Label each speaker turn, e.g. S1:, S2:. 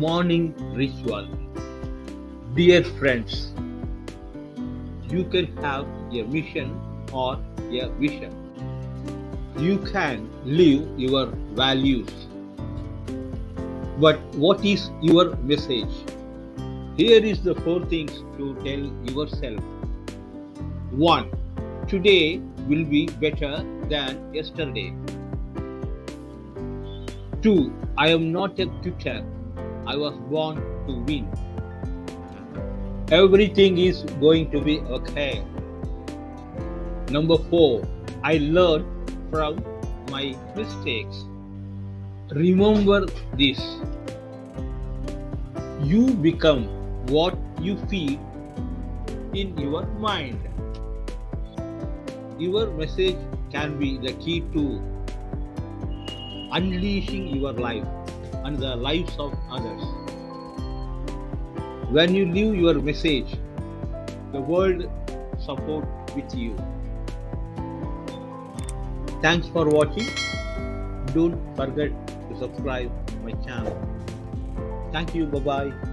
S1: Morning ritual. Dear friends, you can have a mission or a vision. You can live your values. But what is your message? Here is the four things to tell yourself. 1. Today will be better than yesterday. 2. I am not a quitter. I was born to win. Everything is going to be okay. Number 4. I learn from my mistakes. Remember this. You become what you feel in your mind. Your message can be the key to unleashing your life and the lives of others. When you live your message, the world supports with you. Thanks for watching. Don't forget to subscribe my channel. Thank you. Bye bye.